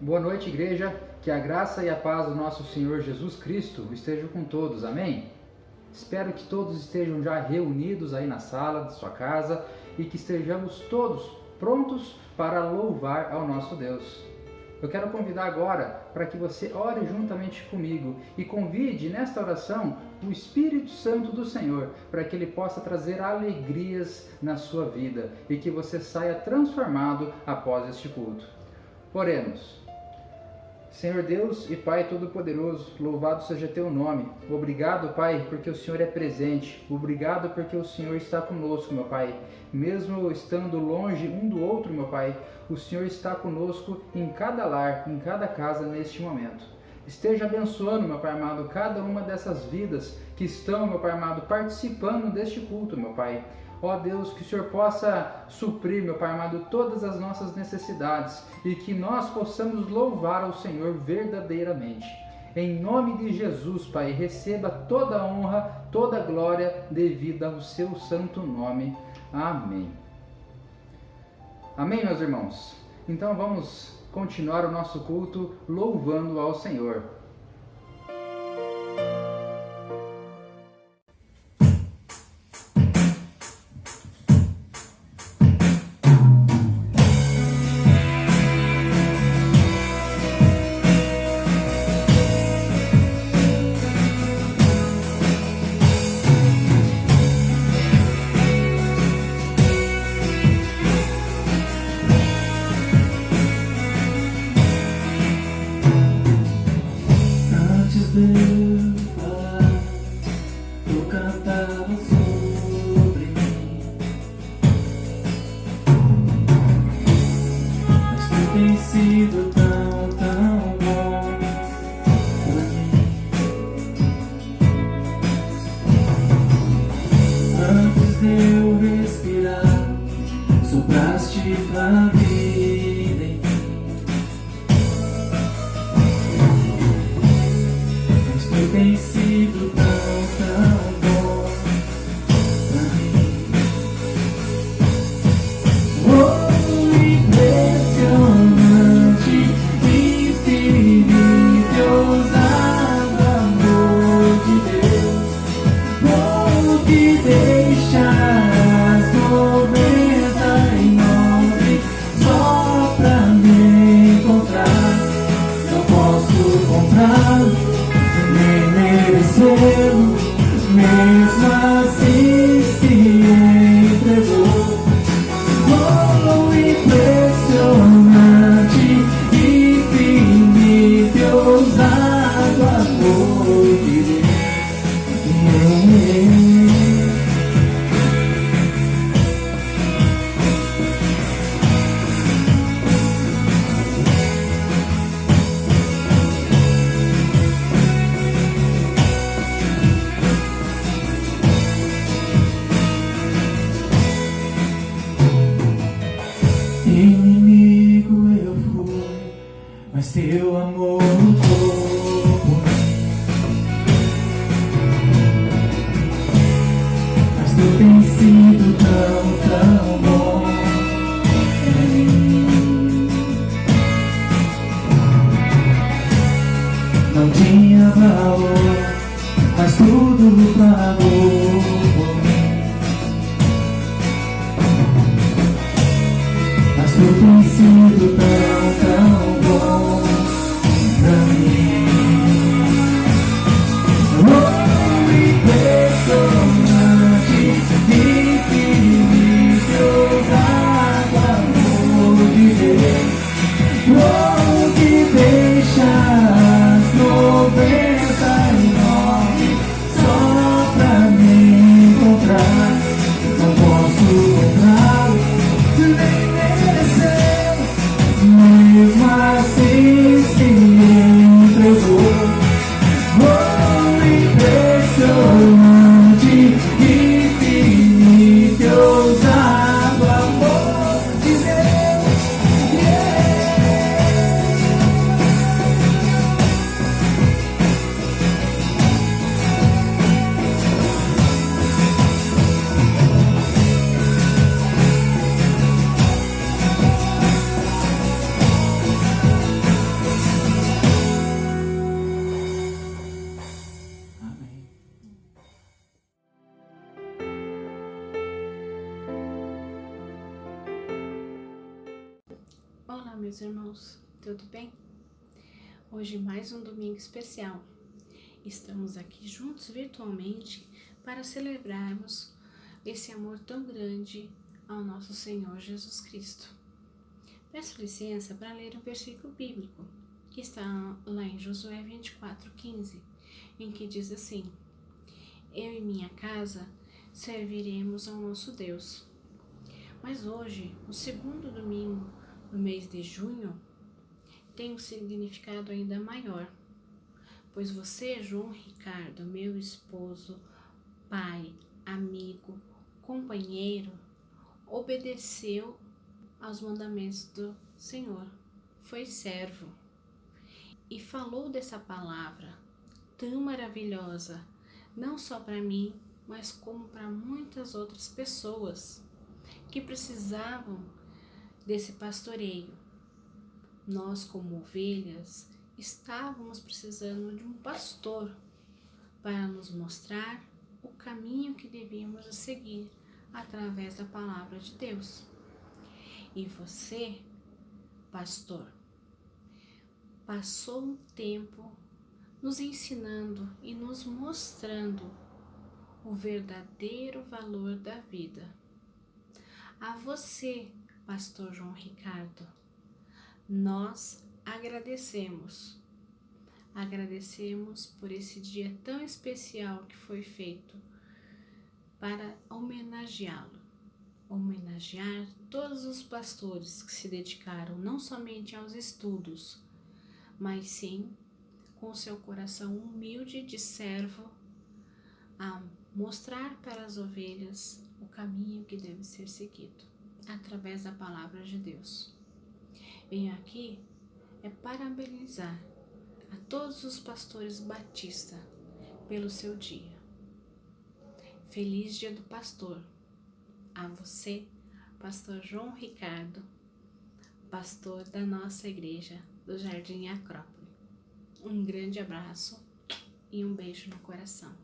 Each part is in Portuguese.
Boa noite, igreja. Que a graça e a paz do nosso Senhor Jesus Cristo estejam com todos. Amém? Espero que todos estejam já reunidos aí na sala de sua casa e que estejamos todos prontos para louvar ao nosso Deus. Eu quero convidar agora para que você ore juntamente comigo e convide nesta oração o Espírito Santo do Senhor para que Ele possa trazer alegrias na sua vida e que você saia transformado após este culto. Oremos. Senhor Deus e Pai Todo-Poderoso, louvado seja Teu nome. Obrigado, Pai, porque o Senhor é presente. Obrigado porque o Senhor está conosco, meu Pai. Mesmo estando longe um do outro, meu Pai, o Senhor está conosco em cada lar, em cada casa neste momento. Esteja abençoando, meu Pai amado, cada uma dessas vidas que estão, meu Pai amado, participando deste culto, meu Pai. Ó Deus, que o Senhor possa suprir, meu Pai amado, todas as nossas necessidades e que nós possamos louvar ao Senhor verdadeiramente. Em nome de Jesus, Pai, receba toda a honra, toda a glória devida ao seu santo nome. Amém. Amém, meus irmãos? Então vamos continuar o nosso culto louvando ao Senhor. Olá, meus irmãos, tudo bem? Hoje mais um domingo especial. Estamos aqui juntos virtualmente para celebrarmos esse amor tão grande ao nosso Senhor Jesus Cristo. Peço licença para ler um versículo bíblico que está lá em Josué 24:15, em que diz assim: Eu e minha casa serviremos ao nosso Deus. Mas hoje, o segundo domingo do mês de junho, tem um significado ainda maior, pois você, João Ricardo, meu esposo, pai, amigo, companheiro, obedeceu aos mandamentos do Senhor, foi servo e falou dessa palavra tão maravilhosa, não só para mim, mas como para muitas outras pessoas que precisavam desse pastoreio. Nós, como ovelhas, estávamos precisando de um pastor para nos mostrar o caminho que devíamos seguir através da palavra de Deus. E você, pastor, passou um tempo nos ensinando e nos mostrando o verdadeiro valor da vida. A você, pastor João Ricardo, nós agradecemos por esse dia tão especial que foi feito para homenageá-lo, homenagear todos os pastores que se dedicaram não somente aos estudos, mas sim com seu coração humilde de servo a mostrar para as ovelhas o caminho que deve ser seguido através da palavra de Deus. Venho aqui parabenizar a todos os pastores batista pelo seu dia. Feliz Dia do Pastor a você, pastor João Ricardo, pastor da nossa igreja do Jardim Acrópole. Um grande abraço e um beijo no coração.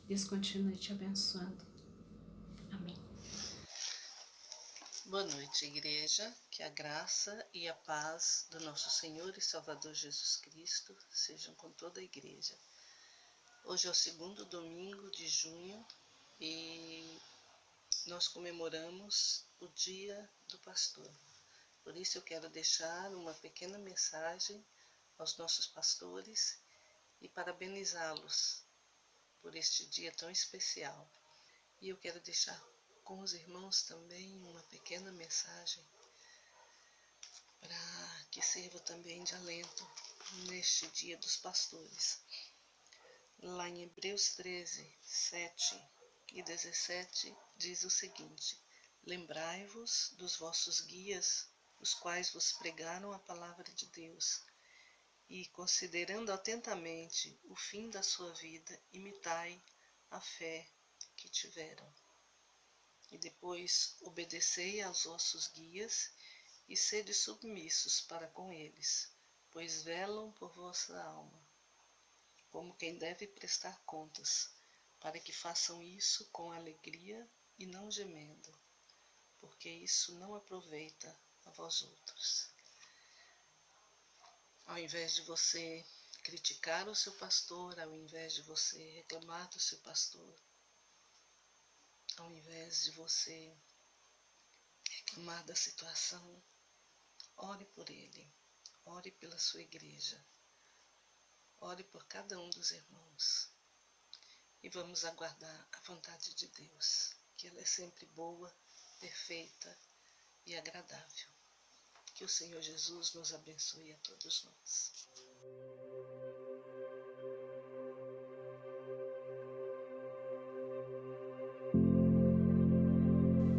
Deus continue te abençoando. Amém. Boa noite, igreja. Que a graça e a paz do nosso Senhor e Salvador Jesus Cristo sejam com toda a igreja. Hoje é o segundo domingo de junho e nós comemoramos o Dia do Pastor. Por isso eu quero deixar uma pequena mensagem aos nossos pastores e parabenizá-los por este dia tão especial. E eu quero deixar com os irmãos também uma pequena mensagem para que sirva também de alento neste Dia dos Pastores. Lá em Hebreus 13, 7 e 17 diz o seguinte: Lembrai-vos dos vossos guias, os quais vos pregaram a palavra de Deus, e, considerando atentamente o fim da sua vida, imitai a fé que tiveram. E depois obedecei aos vossos guias e sede submissos para com eles, pois velam por vossa alma, como quem deve prestar contas, para que façam isso com alegria e não gemendo, porque isso não aproveita a vós outros. Ao invés de você criticar o seu pastor, ao invés de você reclamar do seu pastor, ao invés de você reclamar da situação, ore por ele, ore pela sua igreja, ore por cada um dos irmãos e vamos aguardar a vontade de Deus, que ela é sempre boa, perfeita e agradável. Que o Senhor Jesus nos abençoe a todos nós.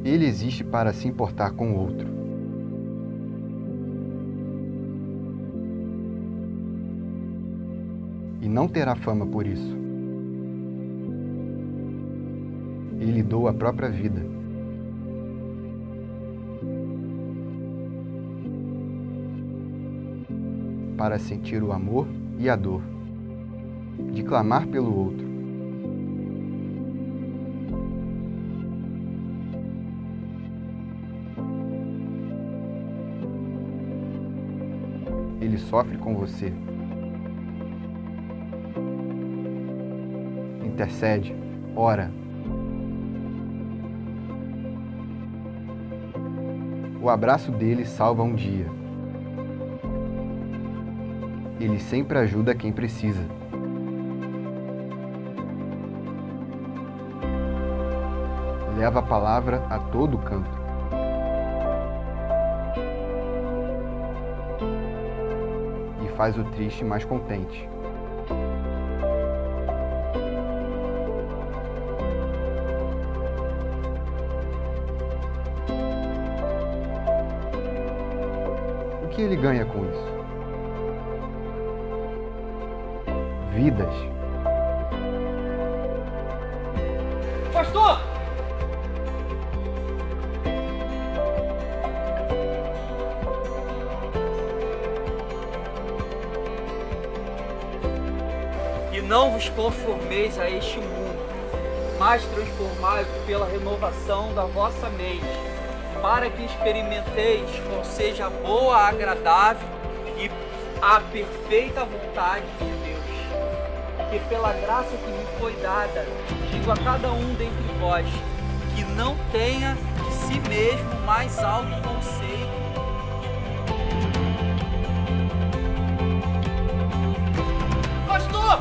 Ele existe para se importar com o outro. E não terá fama por isso. Ele doa a própria vida. Para sentir o amor e a dor, de clamar pelo outro. Ele sofre com você. Intercede, ora. O abraço dele salva um dia. Ele sempre ajuda quem precisa. Leva a palavra a todo canto. E faz o triste mais contente. O que ele ganha com isso? Vidas. Pastor! E não vos conformeis a este mundo, mas transformai-vos pela renovação da vossa mente, para que experimenteis qual seja a boa, agradável e a perfeita vontade de Deus. Que pela graça que me foi dada, digo a cada um dentre vós, que não tenha de si mesmo mais alto conceito. Pastor!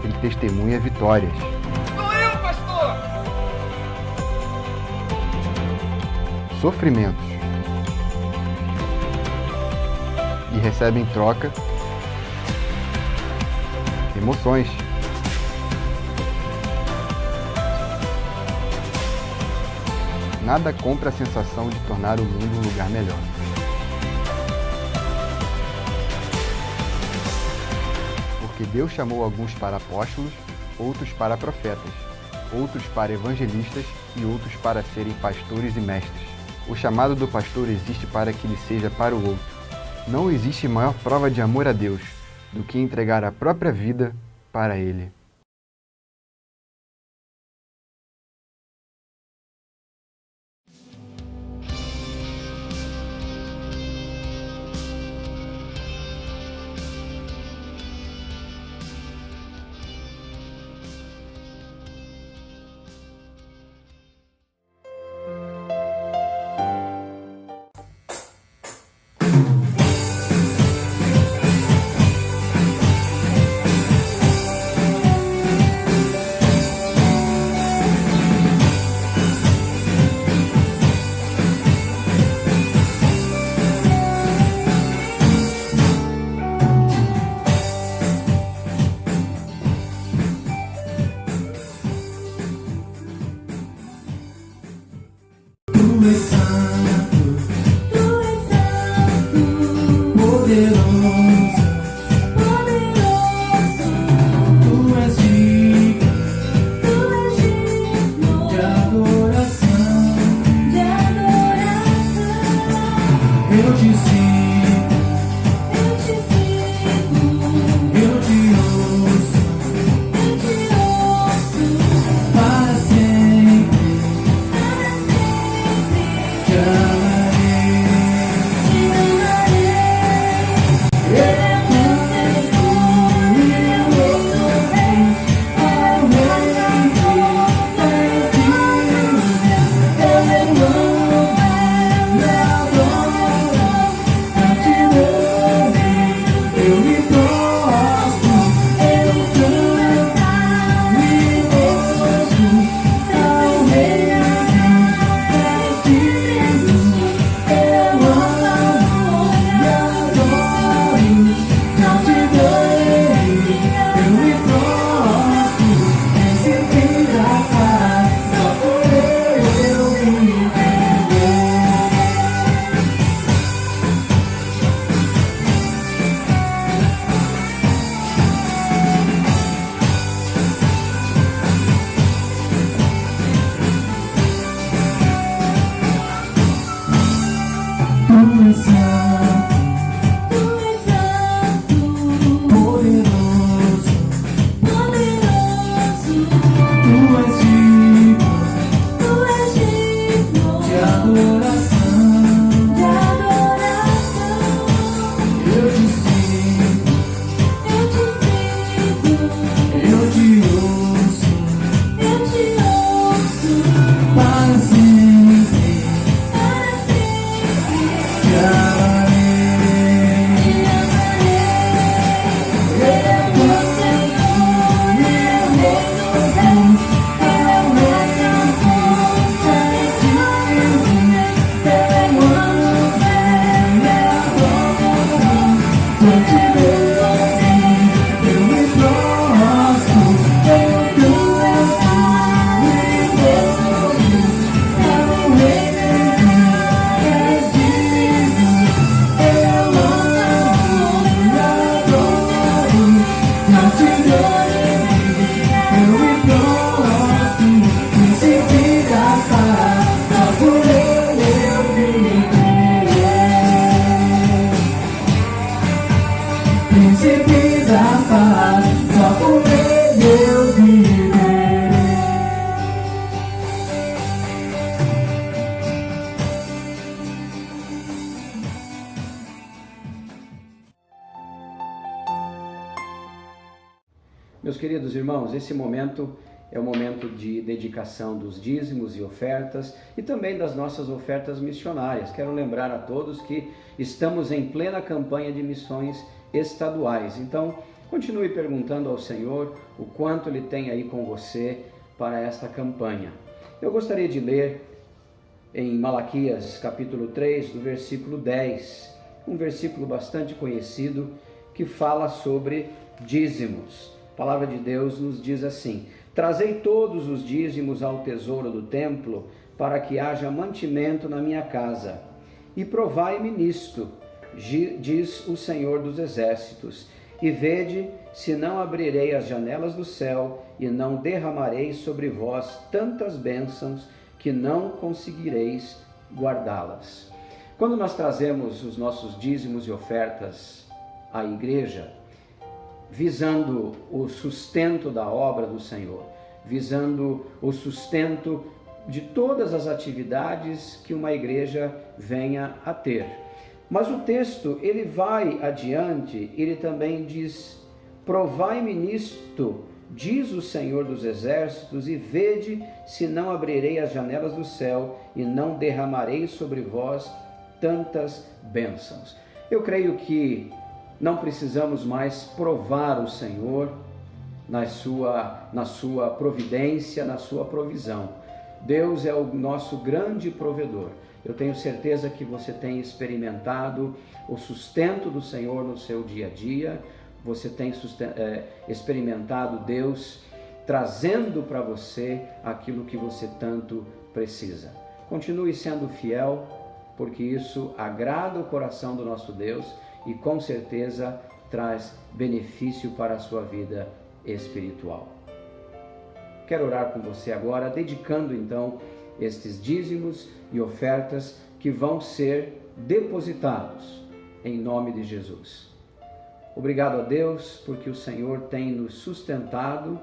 Ele testemunha vitórias. Sou eu, pastor! Sofrimentos. E recebe em troca emoções. Nada compra a sensação de tornar o mundo um lugar melhor. Porque Deus chamou alguns para apóstolos, outros para profetas, outros para evangelistas e outros para serem pastores e mestres. O chamado do pastor existe para que ele seja para o outro. Não existe maior prova de amor a Deus do que entregar a própria vida para Ele. Tu és digno de adoração. Meus queridos irmãos, esse momento é o momento de dedicação dos dízimos e ofertas e também das nossas ofertas missionárias. Quero lembrar a todos que estamos em plena campanha de missões estaduais. Então, continue perguntando ao Senhor o quanto Ele tem aí com você para esta campanha. Eu gostaria de ler em Malaquias capítulo 3, do versículo 10, um versículo bastante conhecido que fala sobre dízimos. A palavra de Deus nos diz assim: trazei todos os dízimos ao tesouro do templo, para que haja mantimento na minha casa. E provai-me nisto, diz o Senhor dos Exércitos, e vede se não abrirei as janelas do céu e não derramarei sobre vós tantas bênçãos que não conseguireis guardá-las. Quando nós trazemos os nossos dízimos e ofertas à igreja, visando o sustento da obra do Senhor, visando o sustento de todas as atividades que uma igreja venha a ter. Mas o texto, ele vai adiante, ele também diz: provai-me nisto, diz o Senhor dos Exércitos, e vede se não abrirei as janelas do céu e não derramarei sobre vós tantas bênçãos. Eu creio que não precisamos mais provar o Senhor na sua providência, na sua provisão. Deus é o nosso grande provedor. Eu tenho certeza que você tem experimentado o sustento do Senhor no seu dia a dia, você tem experimentado Deus trazendo para você aquilo que você tanto precisa. Continue sendo fiel, porque isso agrada o coração do nosso Deus e com certeza traz benefício para a sua vida espiritual. Quero orar com você agora, dedicando então estes dízimos e ofertas que vão ser depositados em nome de Jesus. Obrigado a Deus, porque o Senhor tem nos sustentado,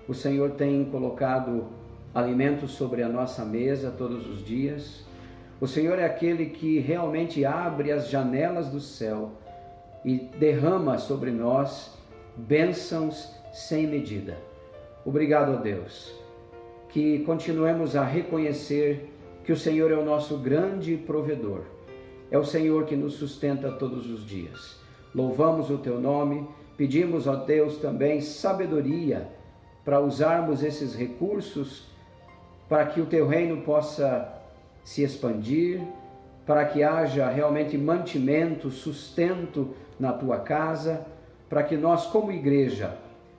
o Senhor tem colocado alimento sobre a nossa mesa todos os dias. O Senhor é aquele que realmente abre as janelas do céu e derrama sobre nós bênçãos sem medida. Obrigado a Deus, que continuemos a reconhecer que o Senhor é o nosso grande provedor. É o Senhor que nos sustenta todos os dias. Louvamos o Teu nome, pedimos a Deus também sabedoria para usarmos esses recursos para que o Teu reino possa se expandir, para que haja realmente mantimento, sustento na Tua casa, para que nós como igreja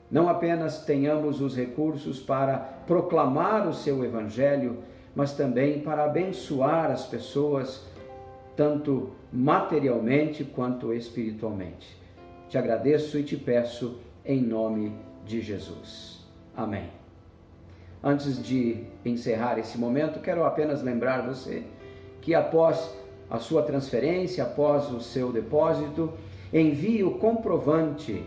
não apenas tenhamos os recursos para proclamar o Seu Evangelho, mas também para abençoar as pessoas, tanto materialmente quanto espiritualmente. Te agradeço e te peço em nome de Jesus. Amém. Antes de encerrar esse momento, quero apenas lembrar você que após a sua transferência, após o seu depósito, envie o comprovante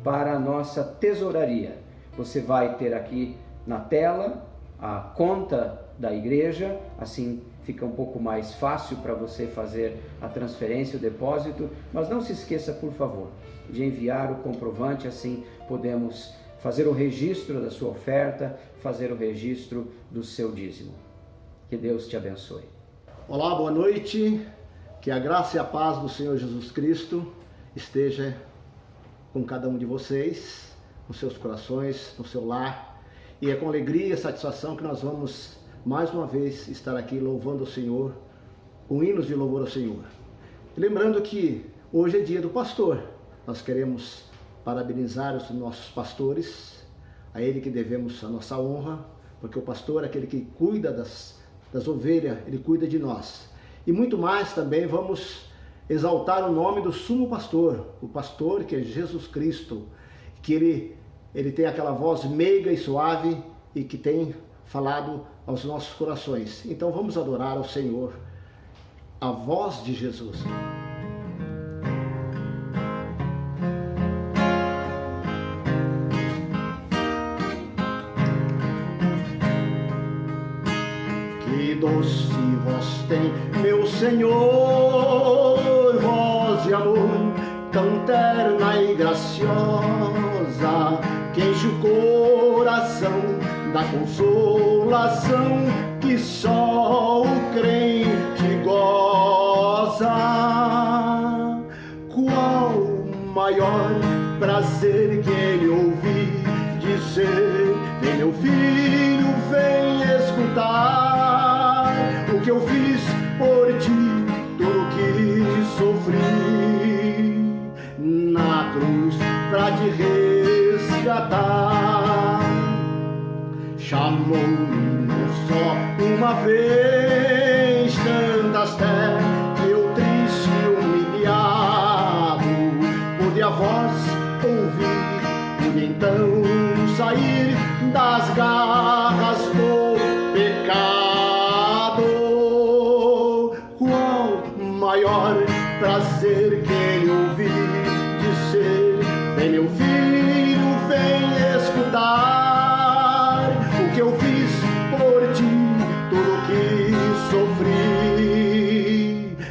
para a nossa tesouraria. Você vai ter aqui na tela a conta da igreja, assim fica um pouco mais fácil para você fazer a transferência, o depósito, mas não se esqueça, por favor, de enviar o comprovante, assim podemos fazer o registro da sua oferta, fazer o registro do seu dízimo. Que Deus te abençoe. Olá, boa noite, que a graça e a paz do Senhor Jesus Cristo esteja com cada um de vocês, nos seus corações, no seu lar, e é com alegria e satisfação que nós vamos mais uma vez estar aqui louvando o Senhor, com hinos de louvor ao Senhor. E lembrando que hoje é dia do pastor, nós queremos parabenizar os nossos pastores, a ele que devemos a nossa honra, porque o pastor é aquele que cuida das ovelhas, ele cuida de nós. E muito mais também vamos exaltar o nome do sumo pastor, o pastor que é Jesus Cristo, que ele tem aquela voz meiga e suave e que tem falado aos nossos corações. Então vamos adorar ao Senhor, a voz de Jesus. Que doce voz tem, meu Senhor, voz de amor, tão terna e graciosa, que enche o coração da consolação que só o crente goza. Qual maior prazer que ele ouvir dizer: vem meu filho, vem escutar o que eu fiz por ti, tudo que sofri na cruz pra te resgatar. Chamou-me não só uma vez, tantas vezes que eu triste e humilhado pude a voz ouvir, pude então sair das garras do pecado. Qual maior prazer que ele ouvir dizer: vem meu filho, vem escutar o que eu fiz por ti, tudo que sofri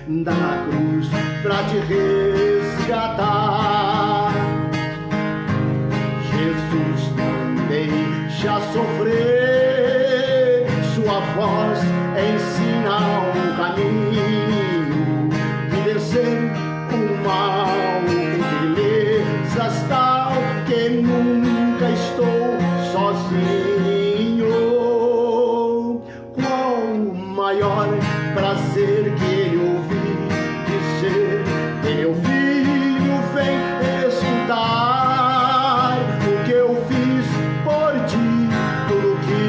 na cruz pra te resgatar. Jesus não deixa sofrer, sua voz ensina o caminho de vencer o mal, belezas tal que nunca estou sozinho. Qual o maior prazer que ele ouvir dizer: vem meu filho, vem escutar o que eu fiz por ti, tudo que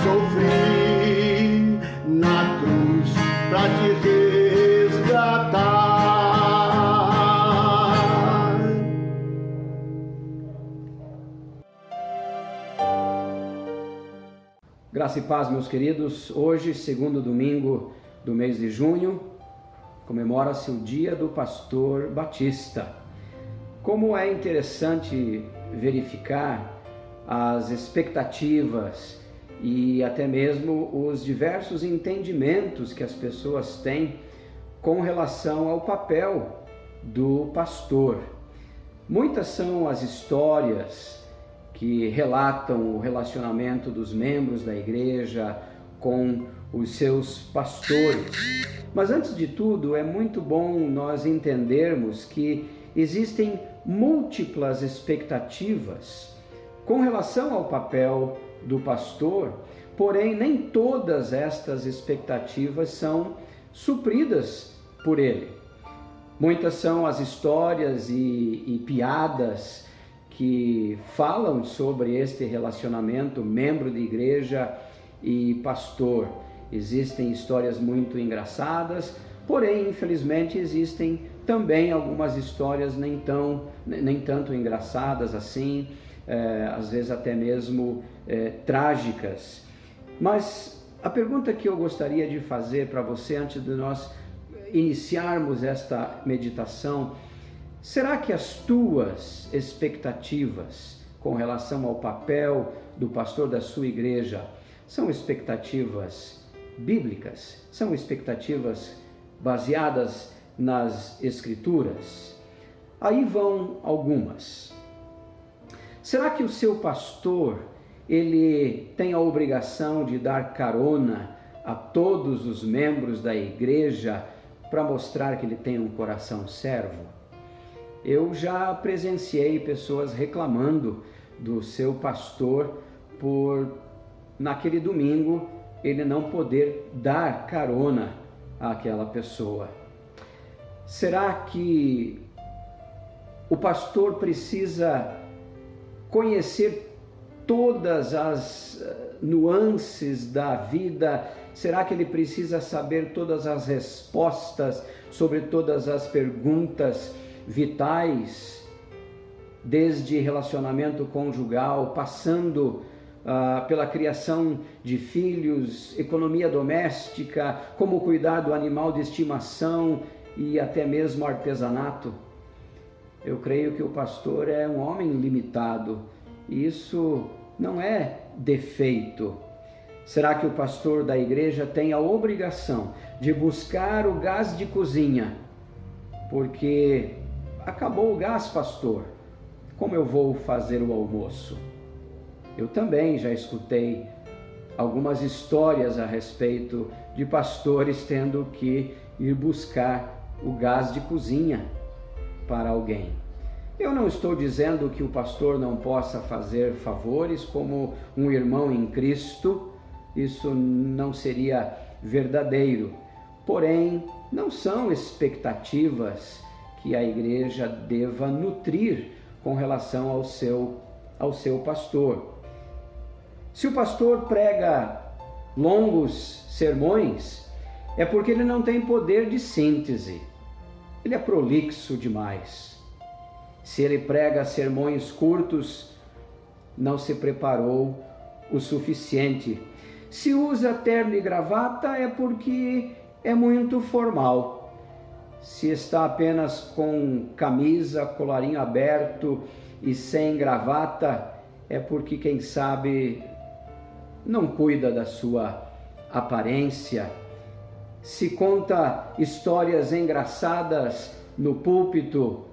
sofri na cruz pra te resgatar. Graça e paz, meus queridos. Hoje, segundo domingo do mês de junho, comemora-se o Dia do Pastor Batista. Como é interessante verificar as expectativas e até mesmo os diversos entendimentos que as pessoas têm com relação ao papel do pastor. Muitas são as histórias que relatam o relacionamento dos membros da igreja com os seus pastores. Mas antes de tudo, é muito bom nós entendermos que existem múltiplas expectativas com relação ao papel do pastor, porém nem todas estas expectativas são supridas por ele. Muitas são as histórias e piadas que falam sobre este relacionamento membro de igreja e pastor. Existem histórias muito engraçadas, porém, infelizmente, existem também algumas histórias nem tanto engraçadas assim, às vezes até mesmo trágicas. Mas a pergunta que eu gostaria de fazer para você antes de nós iniciarmos esta meditação: será que as tuas expectativas com relação ao papel do pastor da sua igreja são expectativas bíblicas? São expectativas baseadas nas Escrituras? Aí vão algumas. Será que o seu pastor, ele tem a obrigação de dar carona a todos os membros da igreja para mostrar que ele tem um coração servo? Eu já presenciei pessoas reclamando do seu pastor por, naquele domingo, ele não poder dar carona àquela pessoa. Será que o pastor precisa conhecer todas as nuances da vida? Será que ele precisa saber todas as respostas sobre todas as perguntas vitais, desde relacionamento conjugal, passando pela criação de filhos, economia doméstica, como cuidar do animal de estimação e até mesmo artesanato? Eu creio que o pastor é um homem limitado e isso não é defeito. Será que o pastor da igreja tem a obrigação de buscar o gás de cozinha? Porque acabou o gás, pastor. Como eu vou fazer o almoço? Eu também já escutei algumas histórias a respeito de pastores tendo que ir buscar o gás de cozinha para alguém. Eu não estou dizendo que o pastor não possa fazer favores como um irmão em Cristo, isso não seria verdadeiro. Porém, não são expectativas que a igreja deva nutrir com relação ao seu pastor. Se o pastor prega longos sermões, é porque ele não tem poder de síntese. Ele é prolixo demais. Se ele prega sermões curtos, não se preparou o suficiente. Se usa terno e gravata, é porque é muito formal. Se está apenas com camisa, colarinho aberto e sem gravata, é porque, quem sabe, não cuida da sua aparência. Se conta histórias engraçadas no púlpito,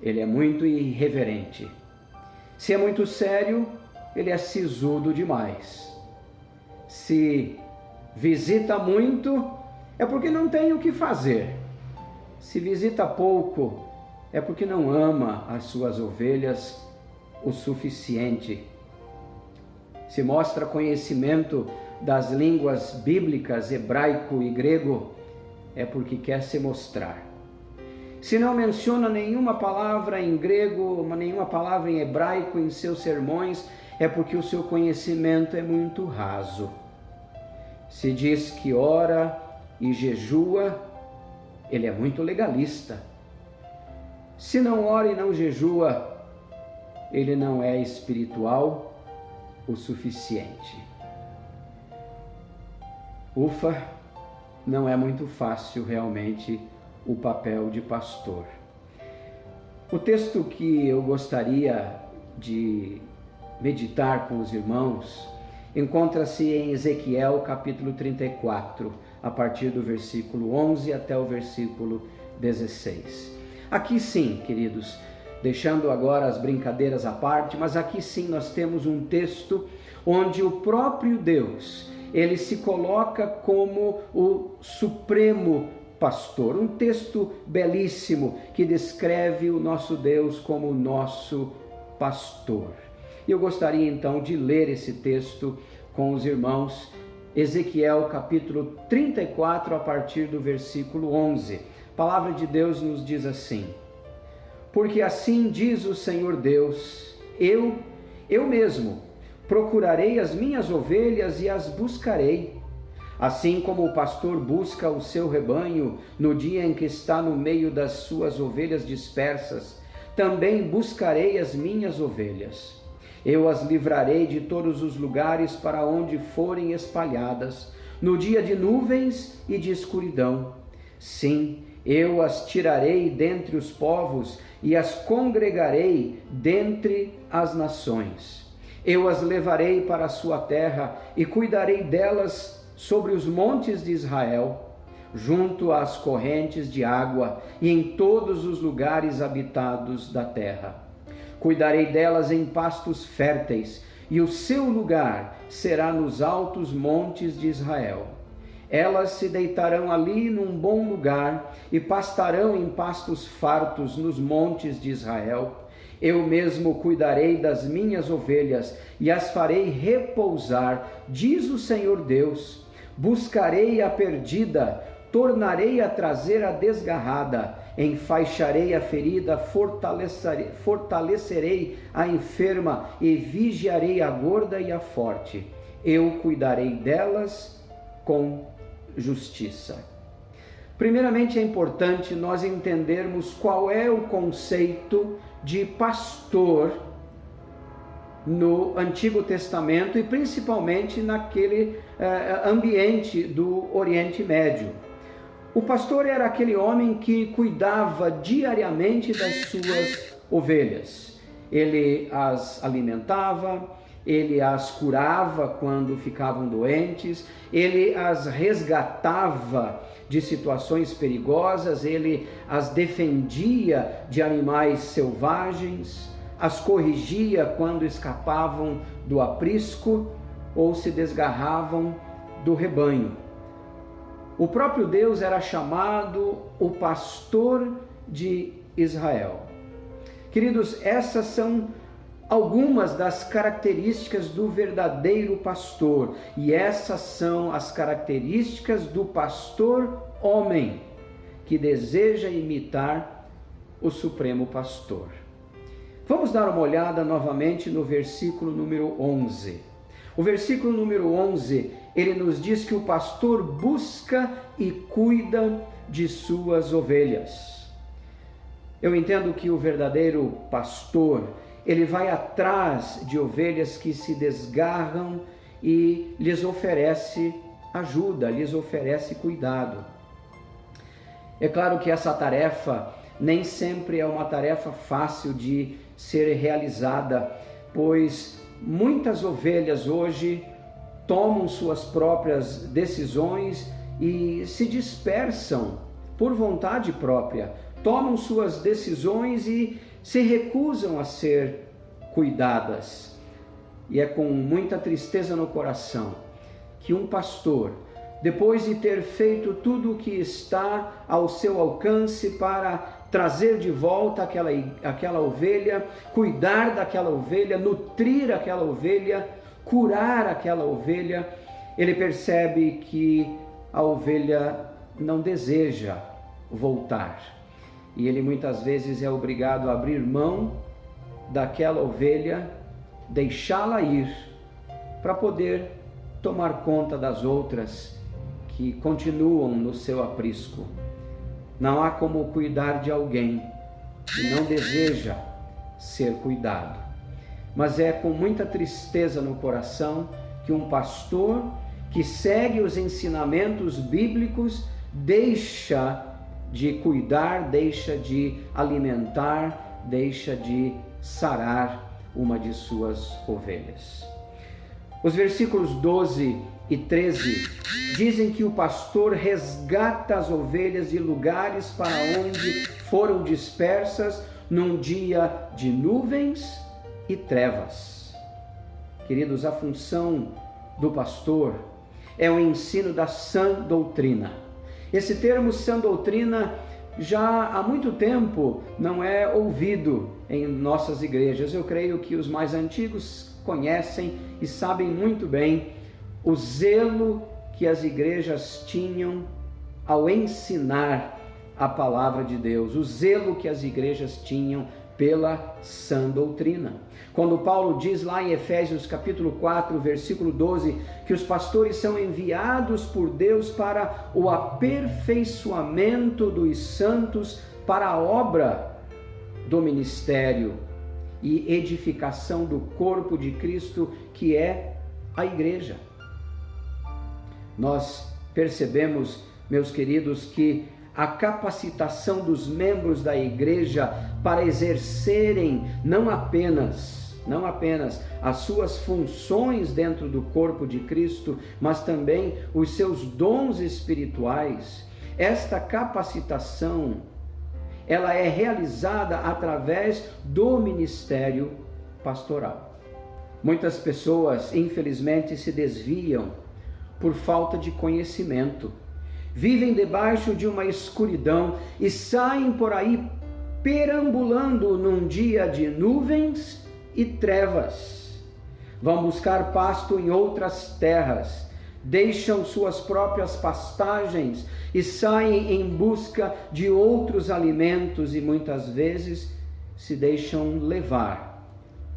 ele é muito irreverente. Se é muito sério, ele é sisudo demais. Se visita muito, é porque não tem o que fazer. Se visita pouco, é porque não ama as suas ovelhas o suficiente. Se mostra conhecimento das línguas bíblicas, hebraico e grego, é porque quer se mostrar. Se não menciona nenhuma palavra em grego, nenhuma palavra em hebraico em seus sermões, é porque o seu conhecimento é muito raso. Se diz que ora e jejua, ele é muito legalista. Se não ora e não jejua, ele não é espiritual o suficiente. Ufa, não é muito fácil realmente o papel de pastor. O texto que eu gostaria de meditar com os irmãos encontra-se em Ezequiel capítulo 34, a partir do versículo 11 até o versículo 16. Aqui sim, queridos, deixando agora as brincadeiras à parte, mas aqui sim nós temos um texto onde o próprio Deus, ele se coloca como o supremo pastor. Um texto belíssimo que descreve o nosso Deus como o nosso pastor. Eu gostaria então de ler esse texto com os irmãos, Ezequiel capítulo 34, a partir do versículo 11. A palavra de Deus nos diz assim: porque assim diz o Senhor Deus, eu mesmo procurarei as minhas ovelhas e as buscarei, assim como o pastor busca o seu rebanho no dia em que está no meio das suas ovelhas dispersas, também buscarei as minhas ovelhas. Eu as livrarei de todos os lugares para onde forem espalhadas, no dia de nuvens e de escuridão. Sim, eu as tirarei dentre os povos e as congregarei dentre as nações. Eu as levarei para a sua terra e cuidarei delas sobre os montes de Israel, junto às correntes de água e em todos os lugares habitados da terra. Cuidarei delas em pastos férteis, e o seu lugar será nos altos montes de Israel. Elas se deitarão ali num bom lugar e pastarão em pastos fartos nos montes de Israel. Eu mesmo cuidarei das minhas ovelhas e as farei repousar, diz o Senhor Deus. Buscarei a perdida, tornarei a trazer a desgarrada, enfaixarei a ferida, fortalecerei a enferma e vigiarei a gorda e a forte. Eu cuidarei delas com justiça. Primeiramente, é importante nós entendermos qual é o conceito de pastor no Antigo Testamento e principalmente naquele ambiente do Oriente Médio. O pastor era aquele homem que cuidava diariamente das suas ovelhas. Ele as alimentava, ele as curava quando ficavam doentes, ele as resgatava de situações perigosas, ele as defendia de animais selvagens, as corrigia quando escapavam do aprisco ou se desgarravam do rebanho. O próprio Deus era chamado o pastor de Israel. Queridos, essas são algumas das características do verdadeiro pastor, e essas são as características do pastor homem que deseja imitar o Supremo Pastor. Vamos dar uma olhada novamente no versículo número 11. O versículo número 11, ele nos diz que o pastor busca e cuida de suas ovelhas. Eu entendo que o verdadeiro pastor, ele vai atrás de ovelhas que se desgarram e lhes oferece ajuda, lhes oferece cuidado. É claro que essa tarefa nem sempre é uma tarefa fácil de ser realizada, pois muitas ovelhas hoje tomam suas próprias decisões e se dispersam por vontade própria, tomam suas decisões e se recusam a ser cuidadas. E é com muita tristeza no coração que um pastor, depois de ter feito tudo o que está ao seu alcance para trazer de volta aquela ovelha, cuidar daquela ovelha, nutrir aquela ovelha, curar aquela ovelha, ele percebe que a ovelha não deseja voltar. E ele muitas vezes é obrigado a abrir mão daquela ovelha, deixá-la ir, para poder tomar conta das outras que continuam no seu aprisco. Não há como cuidar de alguém que não deseja ser cuidado. Mas é com muita tristeza no coração que um pastor que segue os ensinamentos bíblicos deixa de cuidar, deixa de alimentar, deixa de sarar uma de suas ovelhas. Os versículos 12 e 13 dizem que o pastor resgata as ovelhas de lugares para onde foram dispersas num dia de nuvens e trevas. Queridos, a função do pastor é o ensino da sã doutrina. Esse termo sã doutrina já há muito tempo não é ouvido em nossas igrejas. Eu creio que os mais antigos conhecem e sabem muito bem o zelo que as igrejas tinham ao ensinar a palavra de Deus, o zelo que as igrejas tinham pela sã doutrina. Quando Paulo diz lá em Efésios capítulo 4, versículo 12, que os pastores são enviados por Deus para o aperfeiçoamento dos santos, para a obra do ministério e edificação do corpo de Cristo, que é a igreja. Nós percebemos, meus queridos, que a capacitação dos membros da igreja para exercerem não apenas as suas funções dentro do corpo de Cristo, mas também os seus dons espirituais. Esta capacitação, ela é realizada através do ministério pastoral. Muitas pessoas, infelizmente, se desviam por falta de conhecimento. Vivem debaixo de uma escuridão e saem por aí perambulando num dia de nuvens e trevas. Vão buscar pasto em outras terras, deixam suas próprias pastagens e saem em busca de outros alimentos e muitas vezes se deixam levar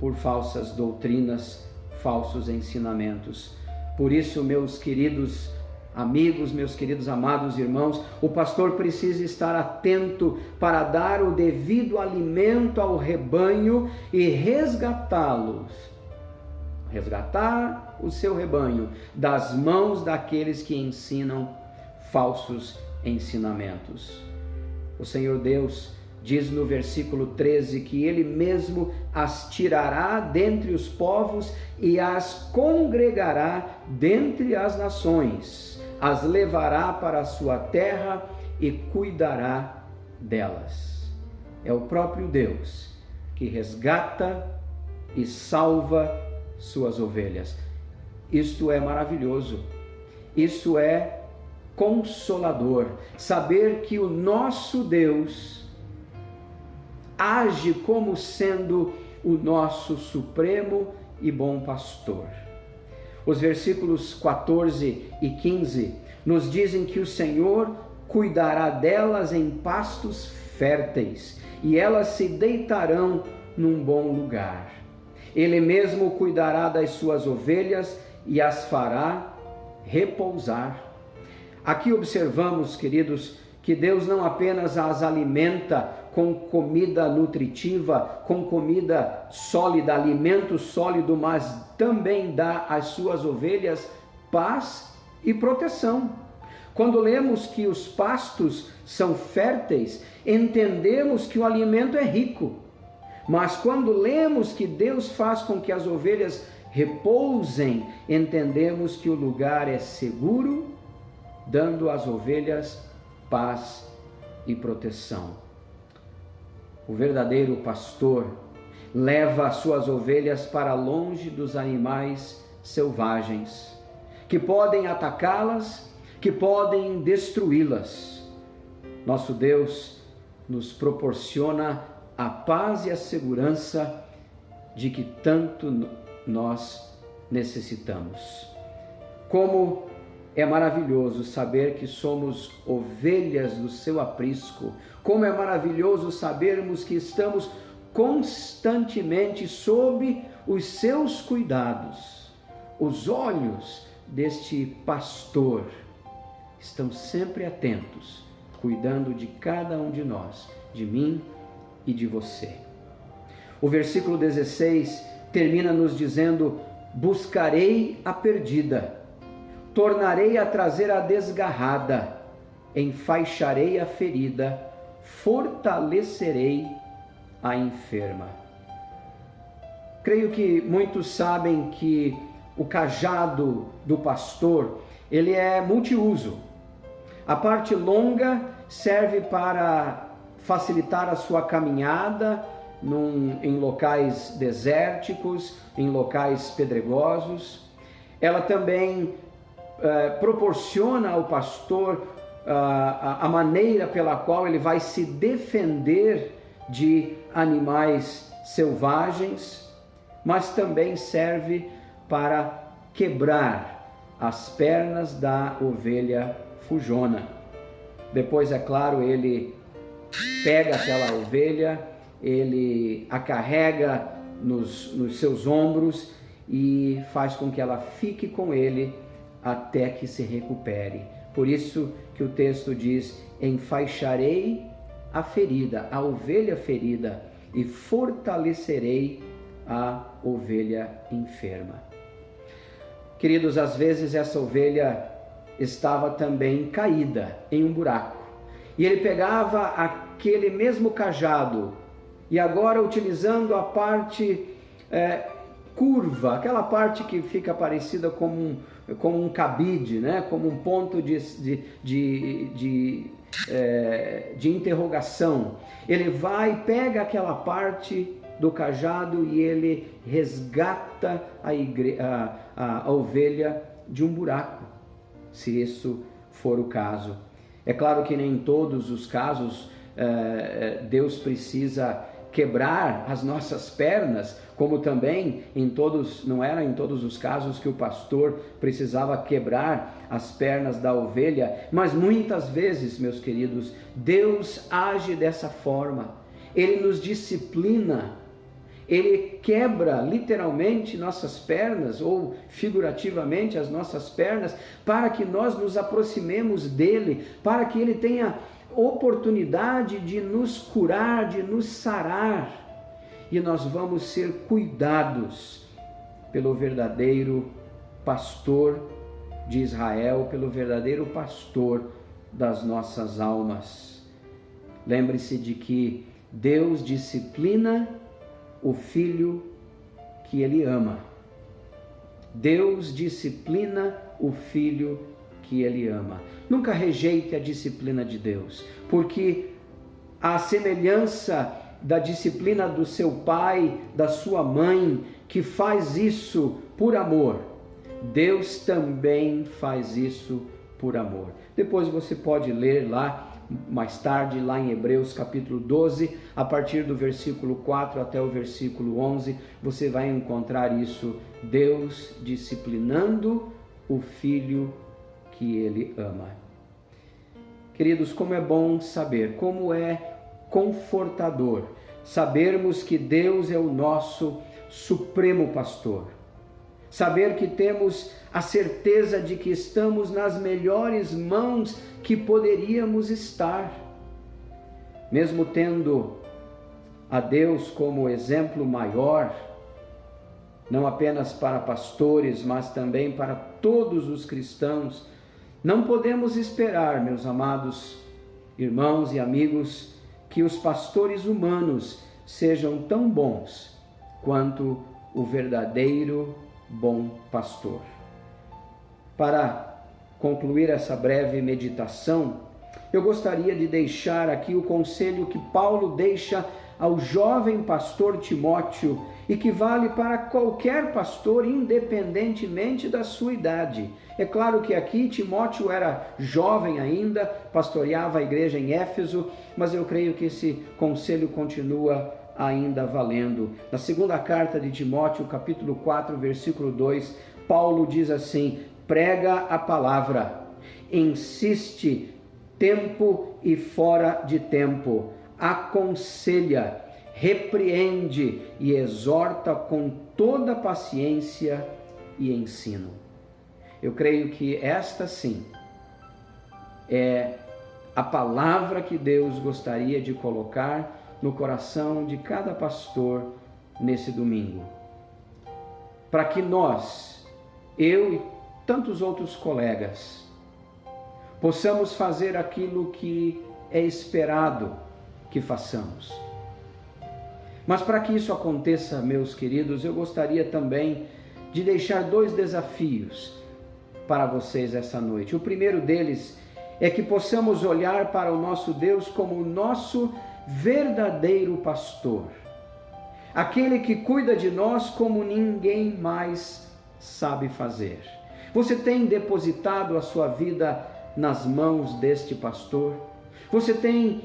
por falsas doutrinas, falsos ensinamentos. Por isso, meus queridos amigos, meus queridos amados irmãos, o pastor precisa estar atento para dar o devido alimento ao rebanho e resgatar o seu rebanho das mãos daqueles que ensinam falsos ensinamentos. O Senhor Deus diz no versículo 13 que Ele mesmo as tirará dentre os povos e as congregará dentre as nações, as levará para a sua terra e cuidará delas. É o próprio Deus que resgata e salva suas ovelhas. Isto é maravilhoso, isso é consolador, saber que o nosso Deus age como sendo o nosso supremo e bom pastor. Os versículos 14 e 15 nos dizem que o Senhor cuidará delas em pastos férteis e elas se deitarão num bom lugar. Ele mesmo cuidará das suas ovelhas e as fará repousar. Aqui observamos, queridos, que Deus não apenas as alimenta com comida nutritiva, com comida sólida, alimento sólido, mas também dá às suas ovelhas paz e proteção. Quando lemos que os pastos são férteis, entendemos que o alimento é rico. Mas quando lemos que Deus faz com que as ovelhas repousem, entendemos que o lugar é seguro, dando às ovelhas paz e proteção. O verdadeiro pastor leva as suas ovelhas para longe dos animais selvagens, que podem atacá-las, que podem destruí-las. Nosso Deus nos proporciona a paz e a segurança de que tanto nós necessitamos. Como é maravilhoso saber que somos ovelhas do seu aprisco. Como é maravilhoso sabermos que estamos constantemente sob os seus cuidados. Os olhos deste pastor estão sempre atentos, cuidando de cada um de nós, de mim e de você. O versículo 16 termina nos dizendo: buscarei a perdida, tornarei a trazer a desgarrada, enfaixarei a ferida, fortalecerei a enferma. Creio que muitos sabem que o cajado do pastor, ele é multiuso. A parte longa serve para facilitar a sua caminhada em locais desérticos, em locais pedregosos. Ela também proporciona ao pastor a maneira pela qual ele vai se defender de animais selvagens, mas também serve para quebrar as pernas da ovelha fujona. Depois, é claro, ele pega aquela ovelha, ele a carrega nos seus ombros e faz com que ela fique com ele até que se recupere. Por isso que o texto diz: enfaixarei a ferida, a ovelha ferida, e fortalecerei a ovelha enferma. Queridos, às vezes essa ovelha estava também caída em um buraco, e ele pegava aquele mesmo cajado e agora, utilizando a parte curva, aquela parte que fica parecida como um cabide, né? Como um ponto de interrogação. Ele vai, pega aquela parte do cajado e ele resgata a ovelha de um buraco, se isso for o caso. É claro que nem em todos os casos Deus precisa quebrar as nossas pernas, como também não era em todos os casos que o pastor precisava quebrar as pernas da ovelha, mas muitas vezes, meus queridos, Deus age dessa forma. Ele nos disciplina, ele quebra literalmente nossas pernas, ou figurativamente as nossas pernas, para que nós nos aproximemos dele, para que ele tenha oportunidade de nos curar, de nos sarar, e nós vamos ser cuidados pelo verdadeiro pastor de Israel, pelo verdadeiro pastor das nossas almas. Lembre-se de que Deus disciplina o filho que ele ama. Deus disciplina o filho que ele ama. Nunca rejeite a disciplina de Deus, porque a semelhança da disciplina do seu pai, da sua mãe, que faz isso por amor, Deus também faz isso por amor. Depois você pode ler lá, mais tarde, lá em Hebreus capítulo 12, a partir do versículo 4 até o versículo 11, você vai encontrar isso, Deus disciplinando o filho que ele ama. Queridos, como é bom saber, como é confortador sabermos que Deus é o nosso supremo pastor. Saber que temos a certeza de que estamos nas melhores mãos que poderíamos estar. Mesmo tendo a Deus como exemplo maior, não apenas para pastores, mas também para todos os cristãos, não podemos esperar, meus amados irmãos e amigos, que os pastores humanos sejam tão bons quanto o verdadeiro bom pastor. Para concluir essa breve meditação, eu gostaria de deixar aqui o conselho que Paulo deixa ao jovem pastor Timóteo e que vale para qualquer pastor, independentemente da sua idade. É claro que aqui Timóteo era jovem ainda, pastoreava a igreja em Éfeso, mas eu creio que esse conselho continua ainda valendo. Na segunda carta de Timóteo, capítulo 4, versículo 2, Paulo diz assim: prega a palavra, insiste tempo e fora de tempo, aconselha, repreende e exorta com toda paciência e ensino. Eu creio que esta sim é a palavra que Deus gostaria de colocar no coração de cada pastor nesse domingo. Para que nós, eu e tantos outros colegas, possamos fazer aquilo que é esperado que façamos. Mas para que isso aconteça, meus queridos, eu gostaria também de deixar 2 desafios para vocês essa noite. O primeiro deles é que possamos olhar para o nosso Deus como o nosso verdadeiro pastor, aquele que cuida de nós como ninguém mais sabe fazer. Você tem depositado a sua vida nas mãos deste pastor? Você tem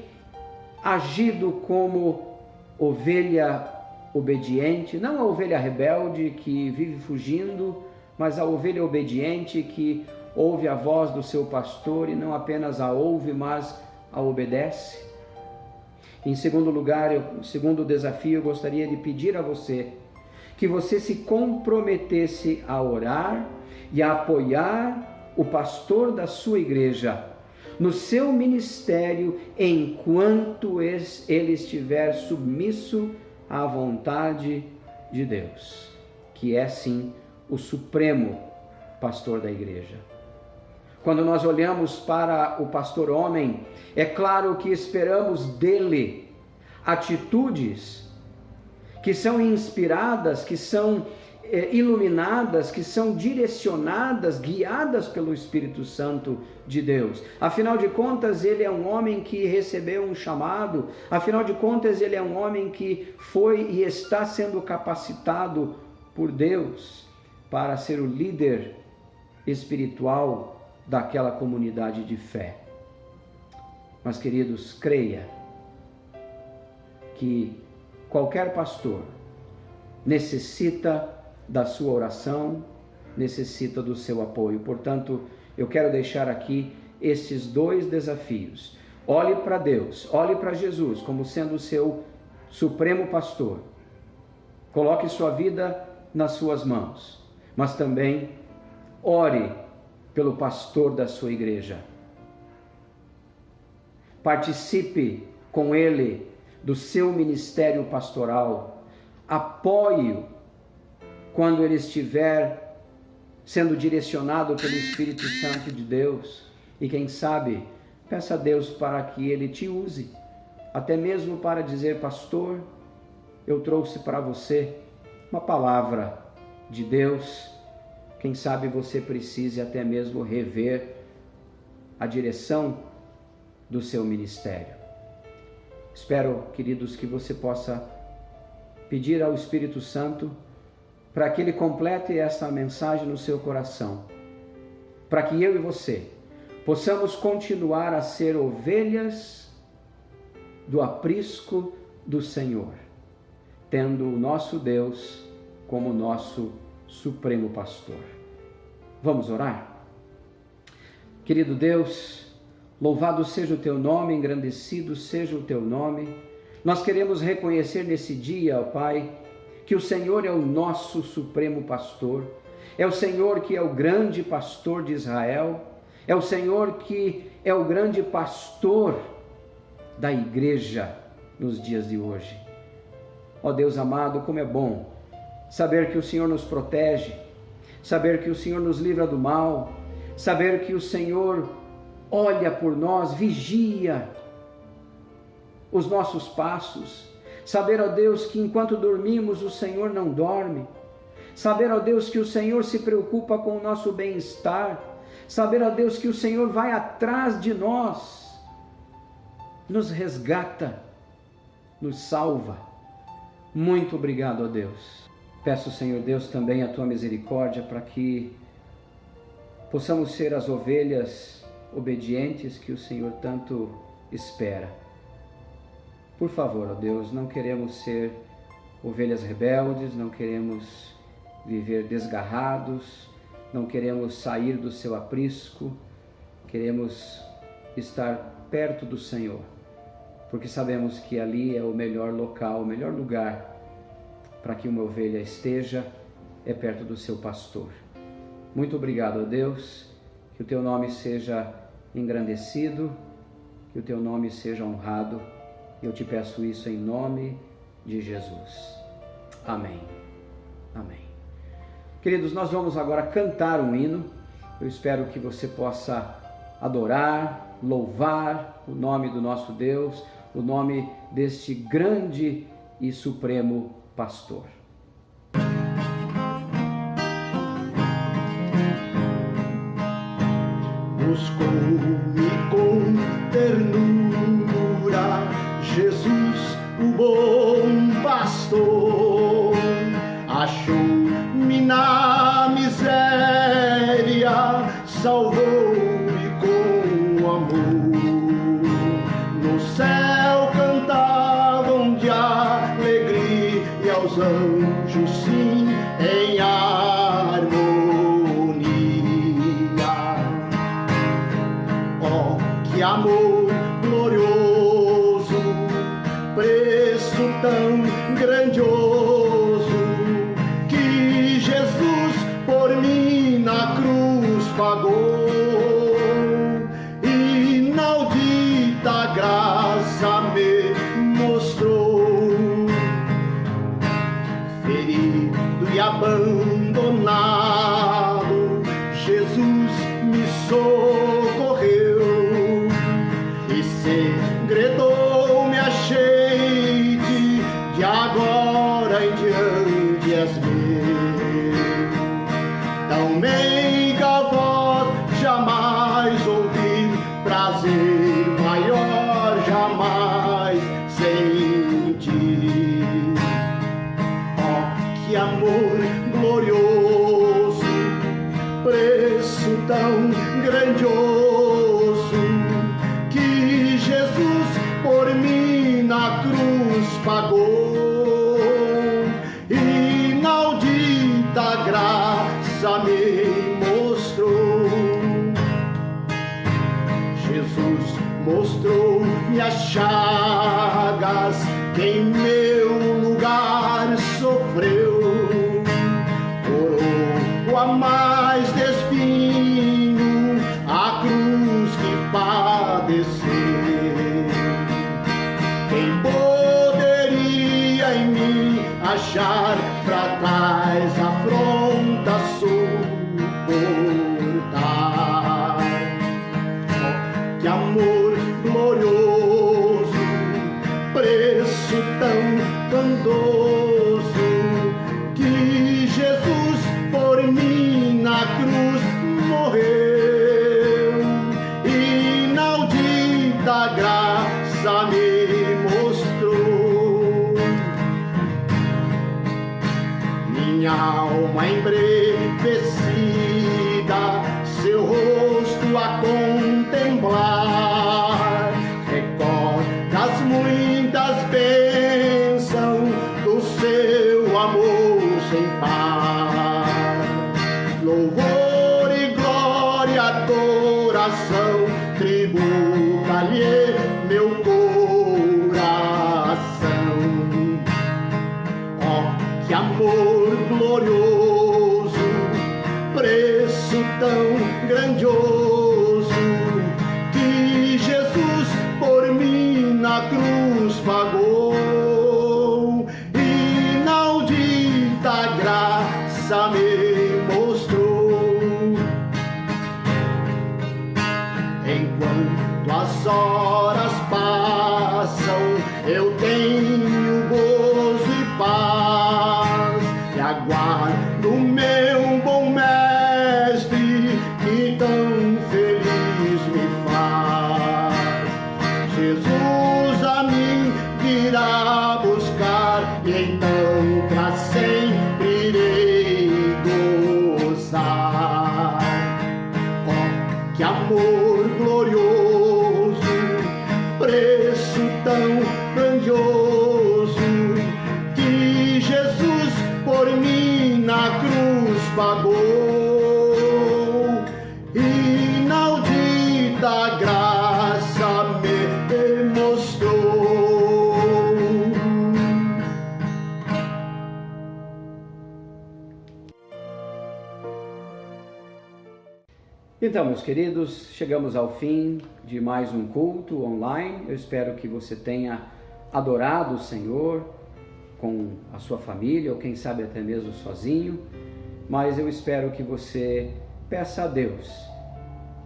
agido como ovelha obediente, não a ovelha rebelde que vive fugindo, mas a ovelha obediente que ouve a voz do seu pastor e não apenas a ouve, mas a obedece? Em segundo lugar, segundo desafio, eu gostaria de pedir a você que você se comprometesse a orar e a apoiar o pastor da sua igreja no seu ministério enquanto ele estiver submisso à vontade de Deus, que é sim o supremo pastor da igreja. Quando nós olhamos para o pastor homem, é claro que esperamos dele atitudes que são inspiradas, que são iluminadas, que são direcionadas, guiadas pelo Espírito Santo de Deus. Afinal de contas, ele é um homem que recebeu um chamado, afinal de contas, ele é um homem que foi e está sendo capacitado por Deus para ser o líder espiritual daquela comunidade de fé. Mas, queridos, creia que qualquer pastor necessita da sua oração, necessita do seu apoio. Portanto, eu quero deixar aqui esses 2 desafios. Olhe para Deus, olhe para Jesus como sendo o seu supremo pastor. Coloque sua vida nas suas mãos, mas também ore pelo pastor da sua igreja. Participe com ele do seu ministério pastoral. Apoie-o quando ele estiver sendo direcionado pelo Espírito Santo de Deus. E quem sabe, peça a Deus para que ele te use, até mesmo para dizer: pastor, eu trouxe para você uma palavra de Deus. Quem sabe você precise até mesmo rever a direção do seu ministério. Espero, queridos, que você possa pedir ao Espírito Santo para que Ele complete essa mensagem no seu coração, para que eu e você possamos continuar a ser ovelhas do aprisco do Senhor, tendo o nosso Deus como nosso supremo pastor. Vamos orar? Querido Deus, louvado seja o teu nome, engrandecido seja o teu nome. Nós queremos reconhecer nesse dia, ó Pai, que o Senhor é o nosso supremo pastor, é o Senhor que é o grande pastor de Israel, é o Senhor que é o grande pastor da igreja nos dias de hoje. Ó Deus amado, como é bom saber que o Senhor nos protege, saber que o Senhor nos livra do mal, saber que o Senhor olha por nós, vigia os nossos passos, saber, ó Deus, que enquanto dormimos o Senhor não dorme, saber, ó Deus, que o Senhor se preocupa com o nosso bem-estar, saber, ó Deus, que o Senhor vai atrás de nós, nos resgata, nos salva. Muito obrigado, ó Deus. Peço, Senhor Deus, também a tua misericórdia para que possamos ser as ovelhas obedientes que o Senhor tanto espera. Por favor, ó Deus, não queremos ser ovelhas rebeldes, não queremos viver desgarrados, não queremos sair do seu aprisco, queremos estar perto do Senhor, porque sabemos que ali é o melhor local, o melhor lugar para que uma ovelha esteja, é perto do seu pastor. Muito obrigado, ó Deus, que o teu nome seja engrandecido, que o teu nome seja honrado. Eu te peço isso em nome de Jesus. Amém. Amém. Queridos, nós vamos agora cantar um hino. Eu espero que você possa adorar, louvar o nome do nosso Deus, o nome deste grande e supremo pastor. Buscou-me com ternura, Jesus, o bom pastor, achou-me na miséria, salvou-me com amor. No céu cantavam de alegria aos anjos, sim, em harmonia. Oh, que amor glorioso, preço tão grandioso, que Jesus por mim na cruz pagou. Inaudita graça me mostrou, ferido e abandonado, Jesus me socorreu e segredou, me achei de agora em diante és meu. Tão meiga voz jamais ouvi, prazer maior jamais senti. Oh, que amor glorioso, preço tão grandioso, que Jesus por mim na cruz pagou. Inaudita graça me mostrou. Jesus mostrou-me as chagas que em meu lugar sofreu, coroa a mais de espinho, a cruz que padeceu. Quem poderia em mim achar pra tais afrontas suportar? Oh, que amor glorioso, preço tão bondoso, que Jesus por mim na cruz morreu. Inaudita graça me mostrou. cruz pagou, inaudita graça me mostrou. Enquanto as horas passam, eu tenho gozo e paz, e aguardo o meu bom mestre, que tão feliz me faz. Jesus a mim virá buscar, e então pra sempre irei gozar. Oh, que amor glorioso, preço tão grandioso, que Jesus por mim na cruz pagou, inaudita graça me mostrou. Então, meus queridos, chegamos ao fim de mais um culto online. Eu espero que você tenha adorado o Senhor com a sua família, ou quem sabe até mesmo sozinho, mas eu espero que você peça a Deus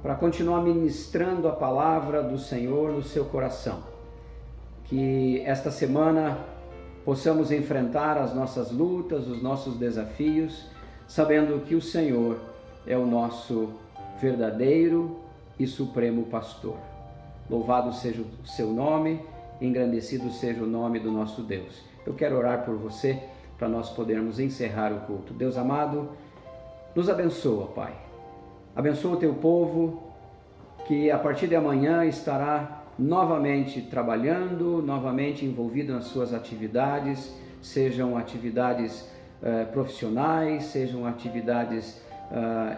para continuar ministrando a palavra do Senhor no seu coração. Que esta semana possamos enfrentar as nossas lutas, os nossos desafios, sabendo que o Senhor é o nosso verdadeiro e supremo pastor. Louvado seja o seu nome, engrandecido seja o nome do nosso Deus. Eu quero orar por você para nós podermos encerrar o culto. Deus amado, nos abençoa, Pai. Abençoa o teu povo, que a partir de amanhã estará novamente trabalhando, novamente envolvido nas suas atividades, sejam atividades profissionais, sejam atividades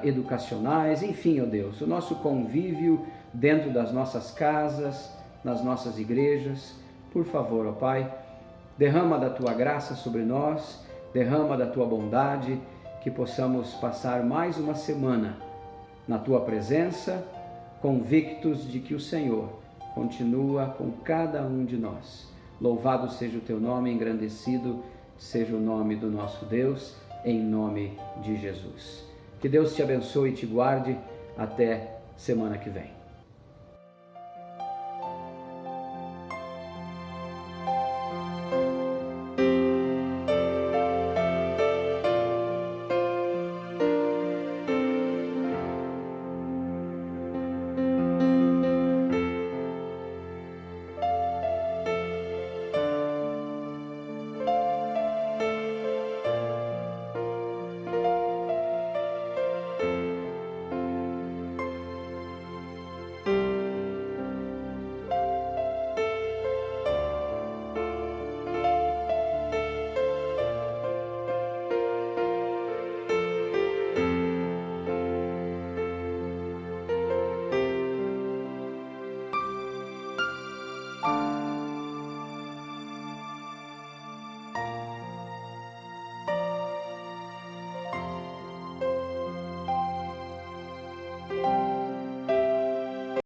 educacionais, enfim, ó Deus, o nosso convívio dentro das nossas casas, nas nossas igrejas. Por favor, ó Pai, derrama da tua graça sobre nós, derrama da tua bondade, que possamos passar mais uma semana na tua presença, convictos de que o Senhor continua com cada um de nós. Louvado seja o teu nome, engrandecido seja o nome do nosso Deus, em nome de Jesus. Que Deus te abençoe e te guarde até semana que vem.